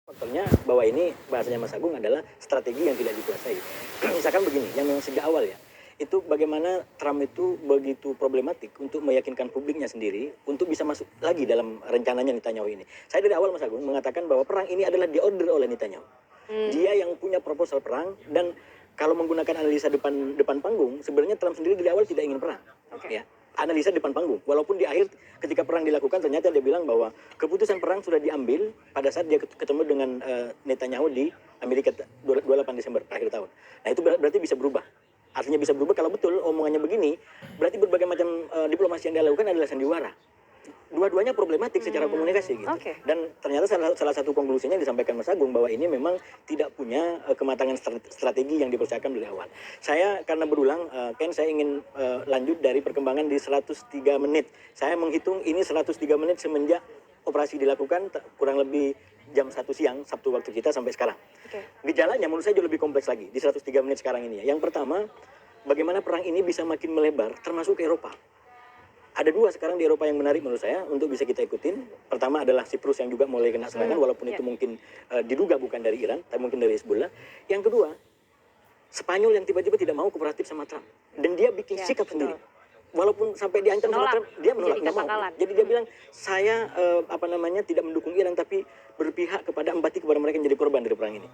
Faktornya bahwa ini bahasanya Mas Agung adalah strategi yang tidak dikuasai. Misalkan begini, yang memang sejak awal ya, itu bagaimana Trump itu begitu problematik untuk meyakinkan publiknya sendiri untuk bisa masuk lagi dalam rencananya Netanyahu ini. Saya dari awal Mas Agung mengatakan bahwa perang ini adalah diorder oleh Netanyahu. Dia yang punya proposal perang dan kalau menggunakan analisa depan panggung, sebenarnya Trump sendiri dari awal tidak ingin perang. Oke. Ya, analisa depan panggung. Walaupun di akhir ketika perang dilakukan ternyata dia bilang bahwa keputusan perang sudah diambil pada saat dia ketemu dengan Netanyahu di Amerika 28 Desember akhir tahun. Nah itu berarti bisa berubah. Artinya bisa berubah kalau betul omongannya begini, berarti berbagai macam diplomasi yang dia lakukan adalah sandiwara. Dua-duanya problematik secara komunikasi gitu. Oke. Dan ternyata salah satu konklusinya yang disampaikan Mas Agung bahwa ini memang tidak punya kematangan strategi yang dipersiapkan dari awal. Saya karena berulang, Ken saya ingin lanjut dari perkembangan di 103 menit. Saya menghitung ini 103 menit semenjak operasi dilakukan kurang lebih jam 1 siang Sabtu waktu kita sampai sekarang. Oke. Gejalanya menurut saya jauh lebih kompleks lagi di 103 menit sekarang ini ya. Yang pertama, bagaimana perang ini bisa makin melebar termasuk ke Eropa. Ada dua sekarang di Eropa yang menarik menurut saya untuk bisa kita ikutin. Pertama adalah Siprus yang juga mulai kena serangan walaupun itu mungkin diduga bukan dari Iran, tapi mungkin dari Hezbollah. Yang kedua, Spanyol yang tiba-tiba tidak mau kooperatif sama Trump dan dia bikin sikap sendiri. Walaupun sampai diancam sama Trump, dia menolak, nggak mau. Jadi dia bilang, saya tidak mendukung Iran tapi berpihak kepada empati kepada mereka yang jadi korban dari perang ini.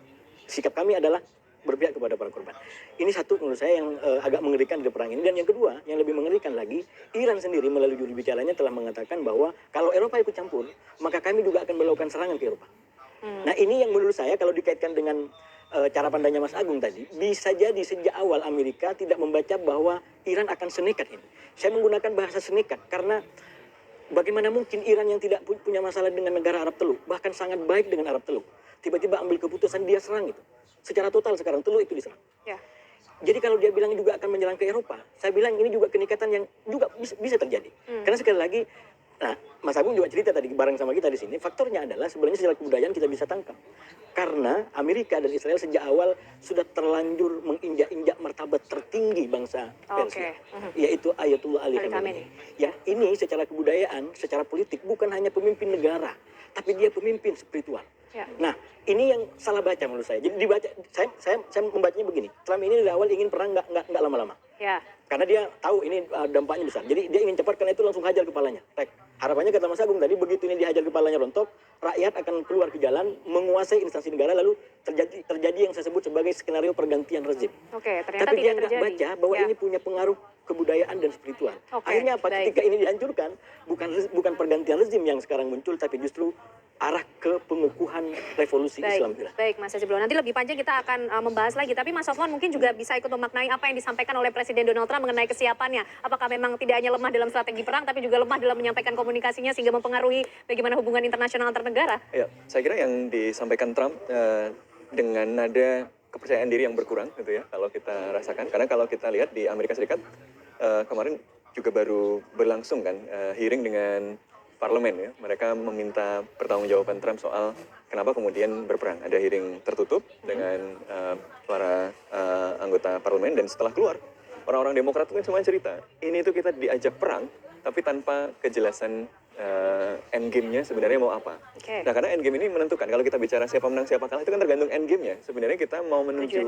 Sikap kami adalah berpihak kepada para korban. Ini satu menurut saya yang agak mengerikan dari perang ini. Dan yang kedua, yang lebih mengerikan lagi, Iran sendiri melalui juru bicaranya telah mengatakan bahwa kalau Eropa ikut campur, maka kami juga akan melakukan serangan ke Eropa. Nah ini yang menurut saya kalau dikaitkan dengan cara pandangnya Mas Agung tadi, bisa jadi sejak awal Amerika tidak membaca bahwa Iran akan senekat ini. Saya menggunakan bahasa senekat karena bagaimana mungkin Iran yang tidak punya masalah dengan negara Arab Teluk, bahkan sangat baik dengan Arab Teluk, tiba-tiba ambil keputusan dia serang itu. Secara total sekarang Teluk itu diserang. Ya. Jadi kalau dia bilang juga akan menyerang ke Eropa, saya bilang ini juga kenikatan yang juga bisa terjadi. Karena sekali lagi, nah Mas Agung juga cerita tadi bareng sama kita di sini, faktornya adalah sebenarnya secara kebudayaan kita bisa tangkap. Karena Amerika dan Israel sejak awal sudah terlanjur menginjak-injak martabat tertinggi bangsa Persia, yaitu Ayatullah Ali Khamenei. Yang ini secara kebudayaan, secara politik bukan hanya pemimpin negara, tapi dia pemimpin spiritual. Ya. Nah, ini yang salah baca menurut saya. Jadi dibaca, saya membacanya begini. Trump ini dari awal ingin perang nggak lama-lama. Ya. Karena dia tahu ini dampaknya besar. Jadi dia ingin cepat karena itu langsung hajar kepalanya. Harapannya kata Mas Agung tadi begitu ini dihajar kepalanya rontok, rakyat akan keluar ke jalan menguasai instansi negara lalu terjadi yang saya sebut sebagai skenario pergantian rezim. Oke, ternyata Tapi dia tidak nggak terjadi. baca bahwa ini punya pengaruh kebudayaan dan spiritual. Akhirnya apa? Baik. Ketika ini dihancurkan, bukan pergantian rezim yang sekarang muncul, tapi justru arah ke pengukuhan revolusi Islam. Baik, Mas Hajibullah. Nanti lebih panjang kita akan membahas lagi. Tapi Mas Sofwan mungkin juga bisa ikut memaknai apa yang disampaikan oleh Presiden Donald Trump mengenai kesiapannya. Apakah memang tidak hanya lemah dalam strategi perang, tapi juga lemah dalam menyampaikan komunikasinya sehingga mempengaruhi bagaimana hubungan internasional antar negara? Ya, saya kira yang disampaikan Trump dengan nada kepercayaan diri yang berkurang gitu ya kalau kita rasakan. Karena kalau kita lihat di Amerika Serikat kemarin juga baru berlangsung kan hearing dengan parlemen ya. Mereka meminta pertanggungjawaban Trump soal kenapa kemudian berperang. Ada hearing tertutup dengan para anggota parlemen dan setelah keluar orang-orang Demokrat itu kan semua cerita. Ini tuh kita diajak perang tapi tanpa kejelasan endgame-nya sebenarnya mau apa. Nah karena endgame ini menentukan kalau kita bicara siapa menang siapa kalah itu kan tergantung endgame-nya. Sebenarnya kita mau menuju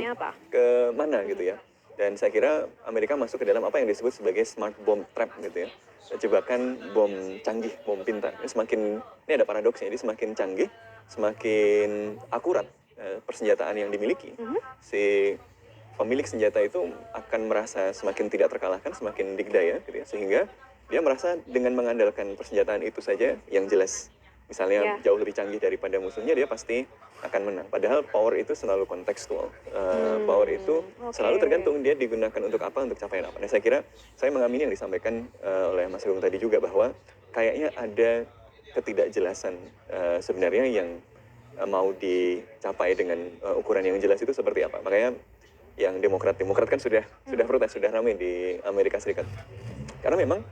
ke mana gitu ya. Dan saya kira Amerika masuk ke dalam apa yang disebut sebagai smart bomb trap gitu ya. Jebakan bom canggih, bom pintar. Ini ada paradoksnya, jadi semakin canggih, semakin akurat persenjataan yang dimiliki. Si pemilik senjata itu akan merasa semakin tidak terkalahkan, semakin dikdaya gitu ya. Sehingga dia merasa dengan mengandalkan persenjataan itu saja yang jelas. Misalnya jauh lebih canggih daripada musuhnya, dia pasti akan menang. Padahal power itu selalu kontekstual. Power itu selalu tergantung dia digunakan untuk apa, untuk capaian apa. Nah saya kira, saya mengamini yang disampaikan oleh Mas Agung tadi juga bahwa kayaknya ada ketidakjelasan sebenarnya yang mau dicapai dengan ukuran yang jelas itu seperti apa. Makanya yang Demokrat kan sudah protes, sudah ramai di Amerika Serikat. Karena memang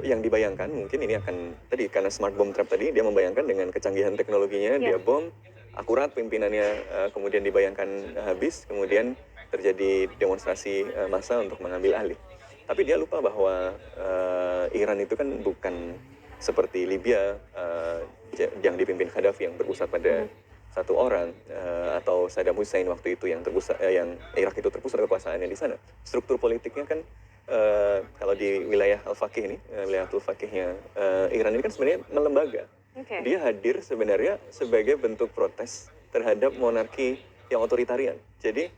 yang dibayangkan mungkin ini akan tadi karena smart bomb trap tadi dia membayangkan dengan kecanggihan teknologinya dia bom akurat pimpinannya kemudian dibayangkan habis kemudian terjadi demonstrasi massa untuk mengambil alih. Tapi dia lupa bahwa Iran itu kan bukan seperti Libya yang dipimpin Gaddafi yang berpusat pada satu orang atau Saddam Hussein waktu itu yang yang Irak itu terpusat kekuasaannya di sana. Struktur politiknya kan kalau di wilayah Al-Faqih ini, wilayah Al-Faqihnya Iran ini kan sebenarnya melembaga. Oke. Dia hadir sebenarnya sebagai bentuk protes terhadap monarki yang otoritarian. Jadi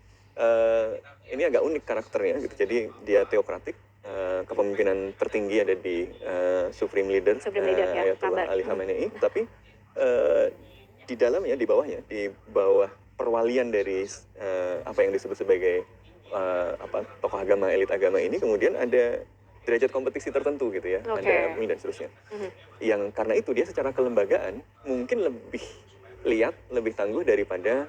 ini agak unik karakternya gitu. Jadi dia teokratik, kepemimpinan tertinggi ada di Supreme Leader, Ya, Ayatollah kabar. Ali Khamenei, tapi di dalamnya, di bawahnya, di bawah perwalian dari apa yang disebut sebagai tokoh agama, elit agama ini, kemudian ada derajat kompetisi tertentu gitu ya, Oke. ada dan seterusnya. Yang karena itu dia secara kelembagaan mungkin lebih lihat, lebih tangguh daripada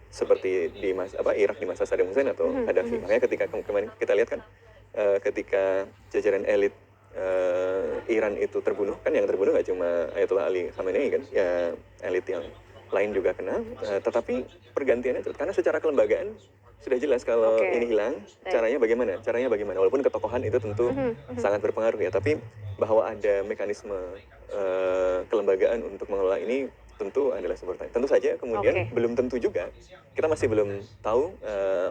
seperti di Irak di masa Saddam Hussein atau Gaddafi. Makanya ketika kemarin kita lihat kan, ketika jajaran elit Iran itu terbunuh, kan yang terbunuh nggak cuma Ayatollah Ali Khamenei kan, ya elit yang lain juga kena, tetapi pergantiannya itu karena secara kelembagaan sudah jelas kalau Oke. ini hilang, Baik. caranya bagaimana, walaupun ketokohan itu tentu sangat berpengaruh ya, tapi bahwa ada mekanisme kelembagaan untuk mengelola ini tentu adalah sebuah tanya. Tentu saja kemudian Oke. belum tentu juga, kita masih belum tahu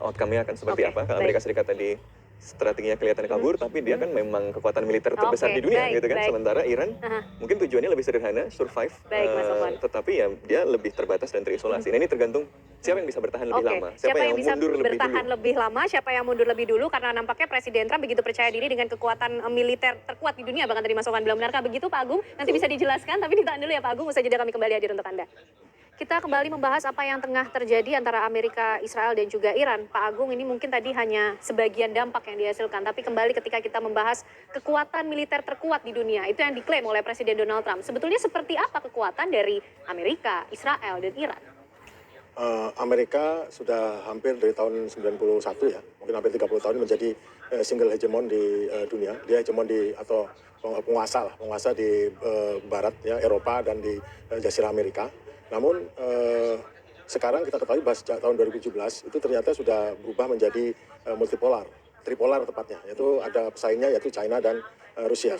outcome-nya akan seperti Oke, apa. Kalau baik. Amerika Serikat tadi strateginya kelihatan kabur, tapi dia kan memang kekuatan militer terbesar Oke, di dunia baik, gitu kan. baik. Sementara Iran mungkin tujuannya lebih sederhana, survive, Baik, Mas Sofwan. tetapi ya dia lebih terbatas dan terisolasi. Nah ini tergantung siapa yang bisa bertahan lebih Oke, lama, siapa yang bisa mundur lebih bertahan dulu. lebih lama, siapa yang mundur lebih dulu, karena nampaknya Presiden Trump begitu percaya diri dengan kekuatan militer terkuat di dunia, bahkan tadi Mas Sofwan bilang, benarkah begitu Pak Agung? Nanti bisa dijelaskan, tapi ditahan dulu ya Pak Agung, usai jeda kami kembali hadir untuk Anda. Kita kembali membahas apa yang tengah terjadi antara Amerika, Israel, dan juga Iran. Pak Agung, ini mungkin tadi hanya sebagian dampak yang dihasilkan, tapi kembali ketika kita membahas kekuatan militer terkuat di dunia, itu yang diklaim oleh Presiden Donald Trump. Sebetulnya seperti apa kekuatan dari Amerika, Israel, dan Iran? Amerika sudah hampir dari tahun 91 ya, mungkin hampir 30 tahun menjadi single hegemon di dunia. Dia hegemon atau penguasa di barat ya, Eropa dan di Jazirah Amerika. Namun sekarang kita ketahui bahwa sejak tahun 2017 itu ternyata sudah berubah menjadi multipolar, tripolar tepatnya, yaitu ada pesaingnya yaitu China dan Rusia.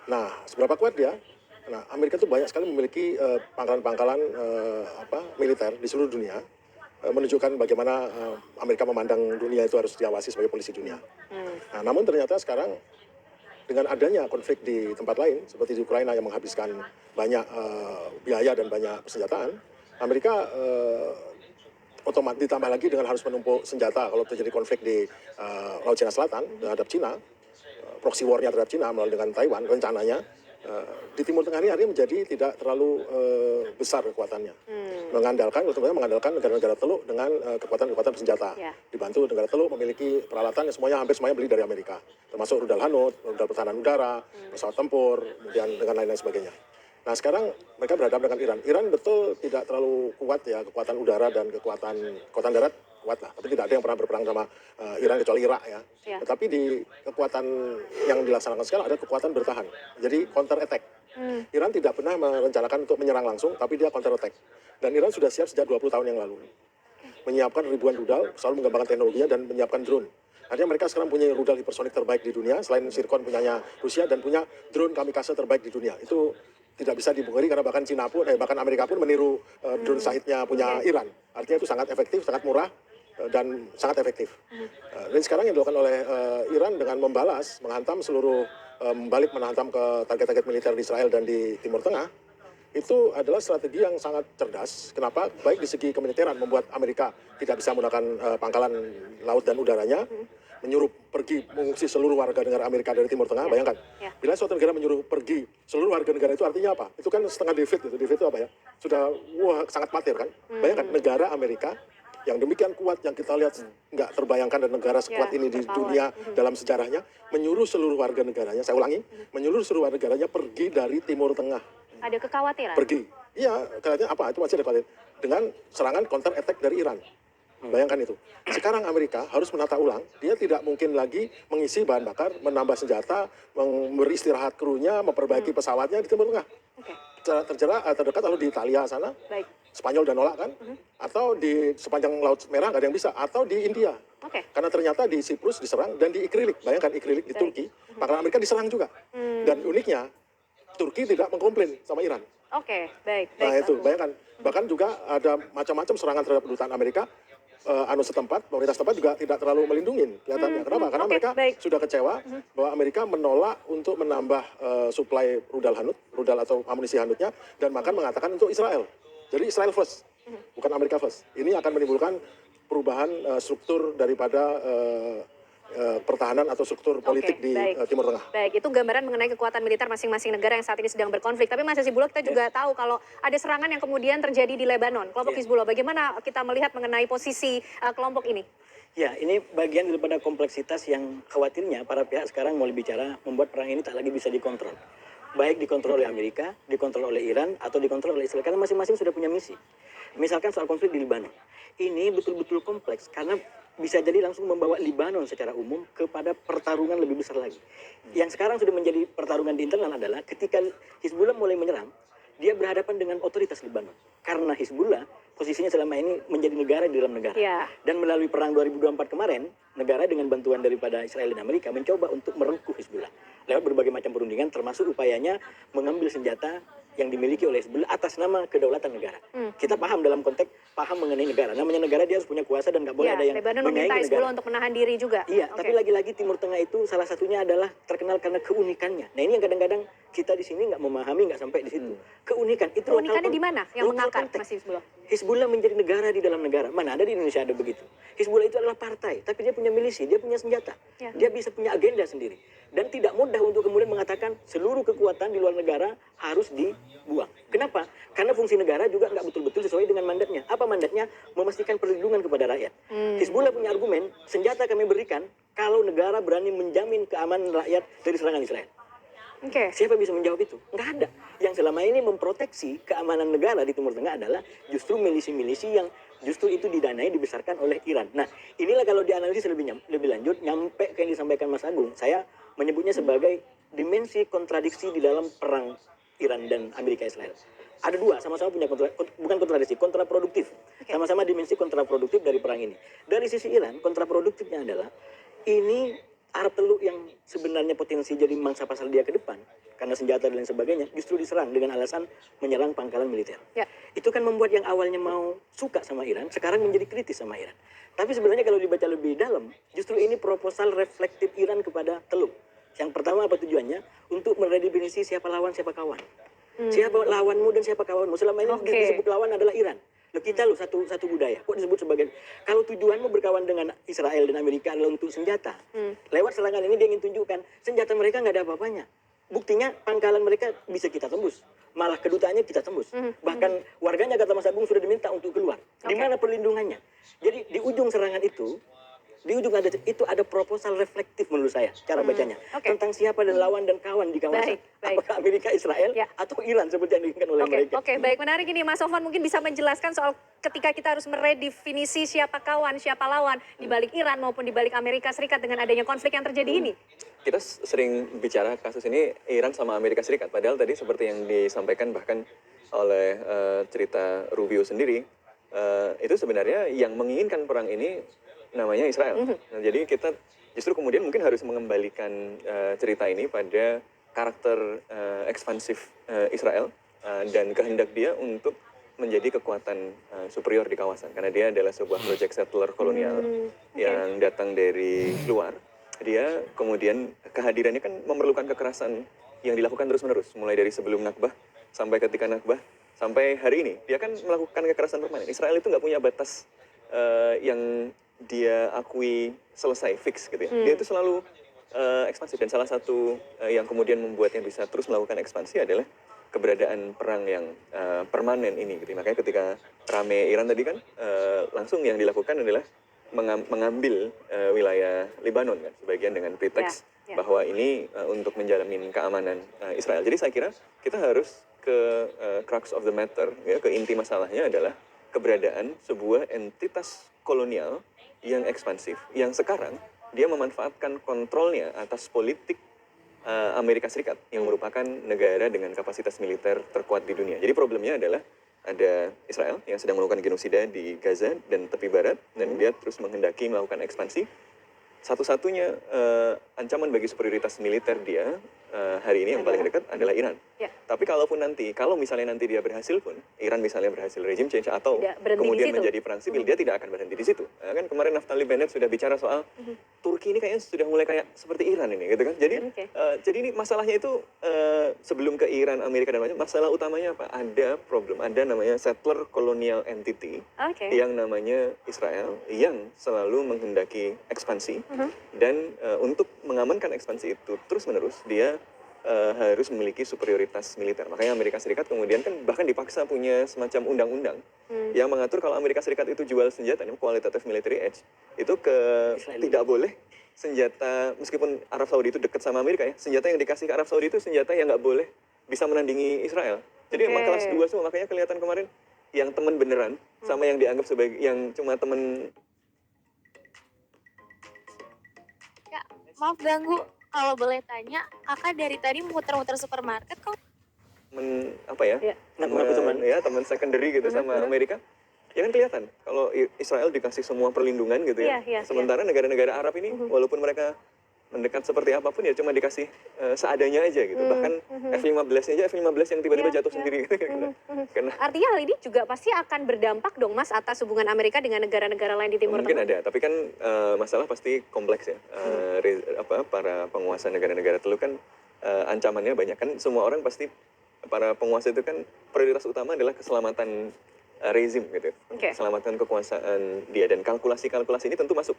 Nah, seberapa kuat dia? Nah, Amerika itu banyak sekali memiliki pangkalan-pangkalan militer di seluruh dunia, menunjukkan bagaimana Amerika memandang dunia itu harus diawasi sebagai polisi dunia. Nah, namun ternyata sekarang dengan adanya konflik di tempat lain, seperti di Ukraina yang menghabiskan banyak biaya dan banyak persenjataan, Amerika otomatis ditambah lagi dengan harus menumpuk senjata kalau terjadi konflik di Laut Cina Selatan terhadap Cina, proxy war-nya terhadap Cina melalui dengan Taiwan rencananya, di Timur Tengah ini menjadi tidak terlalu besar kekuatannya. Mengandalkan negara-negara Teluk dengan kekuatan-kekuatan senjata. Dibantu negara Teluk memiliki peralatan yang hampir semuanya beli dari Amerika. Termasuk rudal Hanut, rudal pertahanan udara, pesawat tempur, kemudian dengan lain-lain sebagainya. Nah sekarang mereka berhadapan dengan Iran. Iran betul tidak terlalu kuat ya, kekuatan udara dan kekuatan darat kuat lah. Tapi tidak ada yang pernah berperang sama Iran kecuali Irak ya. Tetapi di kekuatan yang dilaksanakan sekarang ada kekuatan bertahan. Jadi counter attack. Iran tidak pernah merencanakan untuk menyerang langsung, tapi dia counter attack. Dan Iran sudah siap sejak 20 tahun yang lalu. Menyiapkan ribuan rudal, selalu mengembangkan teknologinya dan menyiapkan drone. Artinya mereka sekarang punya rudal hipersonik terbaik di dunia, selain Zircon punyanya Rusia, dan punya drone kamikaze terbaik di dunia. Itu tidak bisa dipungkiri karena bahkan Cina pun, bahkan Amerika pun meniru drone Shahid-nya punya Iran. Artinya itu sangat efektif, sangat murah, dan sangat efektif. Dan sekarang yang dilakukan oleh Iran dengan menghantam seluruh, balik menghantam ke target-target militer di Israel dan di Timur Tengah, itu adalah strategi yang sangat cerdas. Kenapa? Baik di segi kemiliteran, membuat Amerika tidak bisa menggunakan pangkalan laut dan udaranya, menyuruh pergi mengungsi seluruh warga negara Amerika dari Timur Tengah. Bayangkan, bila suatu negara menyuruh pergi seluruh warga negara itu artinya apa? Itu kan setengah defeat gitu. Defeat itu apa ya? Sudah sangat matir kan? Bayangkan negara Amerika yang demikian kuat, yang kita lihat nggak terbayangkan dan negara sekuat ini di dunia dalam sejarahnya, menyuruh seluruh warga negaranya, saya ulangi, menyuruh seluruh warga negaranya pergi dari Timur Tengah. Ada kekhawatiran? Pergi. Iya, kelihatannya apa? Itu masih ada kekhawatiran. Dengan serangan counter attack dari Iran. Bayangkan itu. Sekarang Amerika harus menata ulang, dia tidak mungkin lagi mengisi bahan bakar, menambah senjata, memberi istirahat krunya, memperbaiki pesawatnya di Timur Tengah. Terdekat lalu di Italia sana. Baik. Spanyol udah nolak kan, atau di sepanjang Laut Merah nggak ada yang bisa, atau di India. Karena ternyata di Siprus diserang, dan di Ikrilik, bayangkan Ikrilik di Turki, pangkalan Amerika diserang juga. Dan uniknya, Turki tidak mengkomplain sama Iran. Oke, baik. Nah Baik, itu, Pak. bayangkan. Bahkan juga ada macam-macam serangan terhadap kedutaan Amerika. Setempat, pemerintah setempat juga tidak terlalu melindungi kelihatannya. Kenapa? Karena Oke, mereka baik. sudah kecewa bahwa Amerika menolak untuk menambah suplai rudal atau amunisi hanutnya, dan bahkan mengatakan untuk Israel. Jadi Israel first, bukan Amerika first. Ini akan menimbulkan perubahan struktur daripada pertahanan atau struktur politik Oke, di baik. Timur Tengah. Baik, itu gambaran mengenai kekuatan militer masing-masing negara yang saat ini sedang berkonflik. Tapi Mas Hasibulla, kita juga tahu kalau ada serangan yang kemudian terjadi di Lebanon, kelompok Hizbullah. Bagaimana kita melihat mengenai posisi kelompok ini? Ya, ini bagian daripada kompleksitas yang khawatirnya para pihak sekarang mulai bicara membuat perang ini tak lagi bisa dikontrol. Baik dikontrol oleh Amerika, dikontrol oleh Iran, atau dikontrol oleh Israel. Karena masing-masing sudah punya misi. Misalkan soal konflik di Lebanon. Ini betul-betul kompleks karena bisa jadi langsung membawa Lebanon secara umum kepada pertarungan lebih besar lagi. Yang sekarang sudah menjadi pertarungan di internal adalah ketika Hizbullah mulai menyerang, dia berhadapan dengan otoritas Lebanon. Karena Hizbullah posisinya selama ini menjadi negara di dalam negara. Ya. Dan melalui perang 2024 kemarin, negara dengan bantuan daripada Israel dan Amerika mencoba untuk merengkuh Hizbullah. Lewat berbagai macam perundingan termasuk upayanya mengambil senjata yang dimiliki oleh Hizbullah atas nama kedaulatan negara. Kita paham dalam konteks paham mengenai negara. Namanya negara dia harus punya kuasa dan nggak boleh Ya, ada yang Lebanon meminta menyaingi Hizbullah negara. untuk menahan diri juga. Iya, Oke. tapi lagi-lagi Timur Tengah itu salah satunya adalah terkenal karena keunikannya. Nah ini yang kadang-kadang kita di sini nggak memahami, nggak sampai di situ. Keunikan itu Keunikannya lokal di mana yang lokal mengangkat konteks. Mas Hizbullah? Hizbullah menjadi negara di dalam negara. Mana ada di Indonesia ada begitu. Hizbullah itu adalah partai, tapi dia punya milisi, dia punya senjata. Ya. Dia bisa punya agenda sendiri. Dan tidak mudah untuk kemudian mengatakan seluruh kekuatan di luar negara harus dibuang. Kenapa? Karena fungsi negara juga nggak betul-betul sesuai dengan mandatnya. Apa mandatnya? Memastikan perlindungan kepada rakyat. Hizbullah punya argumen, senjata kami berikan kalau negara berani menjamin keamanan rakyat dari serangan Israel. Oke. Siapa bisa menjawab itu? Nggak ada. Yang selama ini memproteksi keamanan negara di Timur Tengah adalah justru milisi-milisi yang justru itu didanai, dibesarkan oleh Iran. Nah, inilah kalau dianalisis lebih lanjut, nyampe ke yang disampaikan Mas Agung, saya menyebutnya sebagai dimensi kontradiksi di dalam perang Iran dan Amerika Israel. Ada dua, sama-sama punya bukan kontradiksi, kontraproduktif. Sama-sama dimensi kontraproduktif dari perang ini. Dari sisi Iran, kontraproduktifnya adalah ini Arab Teluk yang sebenarnya potensi jadi mangsa pasar dia ke depan karena senjata dan lain sebagainya justru diserang dengan alasan menyerang pangkalan militer. Ya. Itu kan membuat yang awalnya mau suka sama Iran sekarang menjadi kritis sama Iran. Tapi sebenarnya kalau dibaca lebih dalam, justru ini proposal reflektif Iran kepada Teluk. Yang pertama apa tujuannya? Untuk meredefinisi siapa lawan, siapa kawan. Siapa lawanmu dan siapa kawanmu. Selama ini Oke. disebut lawan adalah Iran. Loh, kita loh satu budaya. Kok disebut sebagai kalau tujuanmu berkawan dengan Israel dan Amerika adalah untuk senjata. Lewat serangan ini dia ingin tunjukkan senjata mereka nggak ada apa-apanya. Buktinya pangkalan mereka bisa kita tembus. Malah kedutaannya kita tembus. Bahkan warganya kata Mas Agung sudah diminta untuk keluar. Di mana perlindungannya? Jadi di ujung serangan itu ada proposal reflektif menurut saya cara bacanya Oke. tentang siapa dan lawan dan kawan di kawasan. Baik. Apakah Amerika, Israel, Ya. atau Iran seperti yang diinginkan oleh mereka. Oke, baik, menarik ini Mas Sofwan mungkin bisa menjelaskan soal ketika kita harus meredefinisi siapa kawan, siapa lawan di balik Iran maupun di balik Amerika Serikat dengan adanya konflik yang terjadi ini. Kita sering bicara kasus ini Iran sama Amerika Serikat. Padahal tadi seperti yang disampaikan bahkan oleh cerita Rubio sendiri, itu sebenarnya yang menginginkan perang ini namanya Israel. Nah, jadi kita justru kemudian mungkin harus mengembalikan cerita ini pada karakter ekspansif Israel dan kehendak dia untuk menjadi kekuatan superior di kawasan. Karena dia adalah sebuah project settler kolonial yang datang dari luar. Dia kemudian kehadirannya kan memerlukan kekerasan yang dilakukan terus-menerus. Mulai dari sebelum Nakbah sampai ketika Nakbah sampai hari ini. Dia kan melakukan kekerasan permanen. Israel itu nggak punya batas yang dia akui selesai, fix gitu ya. Dia itu selalu ekspansif. Dan salah satu yang kemudian membuatnya bisa terus melakukan ekspansi adalah keberadaan perang yang permanen ini gitu. Makanya ketika rame Iran tadi kan langsung yang dilakukan adalah mengambil wilayah Lebanon kan sebagian dengan pretext bahwa ini untuk menjamin keamanan Israel. Jadi saya kira kita harus ke crux of the matter ya, ke inti masalahnya adalah keberadaan sebuah entitas kolonial yang ekspansif yang sekarang dia memanfaatkan kontrolnya atas politik Amerika Serikat yang merupakan negara dengan kapasitas militer terkuat di dunia. Jadi problemnya adalah ada Israel yang sedang melakukan genosida di Gaza dan tepi barat dan dia terus menghendaki melakukan ekspansi. Satu-satunya ancaman bagi superioritas militer dia hari ini yang paling dekat adalah Iran. Ya. Tapi kalaupun nanti, kalau misalnya nanti dia berhasil pun, Iran misalnya berhasil regime change atau Tidak berhenti di kemudian situ. menjadi perang sipil, dia tidak akan berhenti di situ. Kan kemarin Naftali Bennett sudah bicara soal Turki ini kayaknya sudah mulai kayak seperti Iran ini, gitu kan? Jadi, Oke. jadi ini masalahnya itu sebelum ke Iran, Amerika dan macam, masalah utamanya apa? Ada problem, ada namanya settler colonial entity Oke. yang namanya Israel yang selalu menghendaki ekspansi dan untuk mengamankan ekspansi itu terus menerus dia harus memiliki superioritas militer. Makanya Amerika Serikat kemudian kan bahkan dipaksa punya semacam undang-undang yang mengatur kalau Amerika Serikat itu jual senjata, ini qualitative military edge, itu ke tidak boleh senjata, meskipun Arab Saudi itu dekat sama Amerika ya, senjata yang dikasih ke Arab Saudi itu senjata yang nggak boleh bisa menandingi Israel. Jadi emang Oke. kelas 2 semua, makanya kelihatan kemarin yang teman beneran sama yang dianggap sebagai yang cuma teman. Kak, maaf ganggu. Kalau boleh tanya, kakak dari tadi muter-muter supermarket kok Apa ya? Iya. Ngaku-ngaku teman. Ya, teman secondary gitu sama Amerika. Ya kan kelihatan kalau Israel dikasih semua perlindungan gitu ya. Iya, Sementara negara-negara Arab ini walaupun mereka mendekat seperti apapun ya cuma dikasih seadanya aja gitu. Bahkan F-15 aja F-15 yang tiba-tiba Iya, jatuh iya. sendiri gitu. Karena Artinya hal ini juga pasti akan berdampak dong Mas atas hubungan Amerika dengan negara-negara lain di Timur mungkin Tengah. ada, tapi kan masalah pasti kompleks ya. Para penguasa negara-negara itu kan ancamannya banyak kan. Semua orang pasti para penguasa itu kan prioritas utama adalah keselamatan rezim gitu. Oke. Keselamatan kekuasaan dia dan kalkulasi-kalkulasi ini tentu masuk.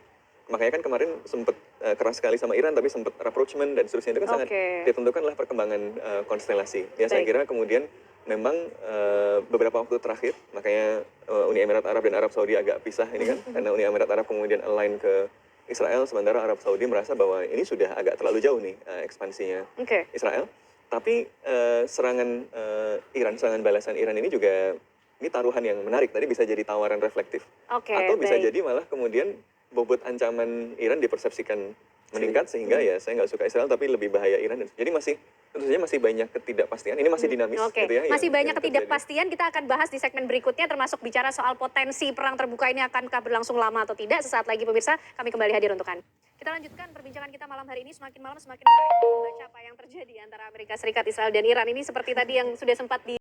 Makanya kan kemarin sempat keras sekali sama Iran tapi sempat rapprochement dan seterusnya itu kan sangat Oke. ditentukan oleh perkembangan konstelasi. Ya saya Baik. kira kemudian memang beberapa waktu terakhir makanya Uni Emirat Arab dan Arab Saudi agak pisah ini kan karena Uni Emirat Arab kemudian align ke Israel sementara Arab Saudi merasa bahwa ini sudah agak terlalu jauh nih ekspansinya Oke. Israel. Tapi serangan Iran, serangan balasan Iran ini juga ini taruhan yang menarik. Tadi bisa jadi tawaran reflektif. Oke, Atau bisa baik. jadi malah kemudian bobot ancaman Iran dipersepsikan meningkat sehingga ya saya nggak suka Israel tapi lebih bahaya Iran. Jadi masih tentu saja masih banyak ketidakpastian. Ini masih dinamis Oke, gitu ya. masih yang banyak terjadi. ketidakpastian. Kita akan bahas di segmen berikutnya termasuk bicara soal potensi perang terbuka ini akankah berlangsung lama atau tidak. Sesaat lagi pemirsa, kami kembali hadir untuk Anda. Kita lanjutkan perbincangan kita malam hari ini. Semakin malam semakin menarik untuk membaca apa yang terjadi antara Amerika Serikat, Israel dan Iran. Ini seperti tadi yang sudah sempat di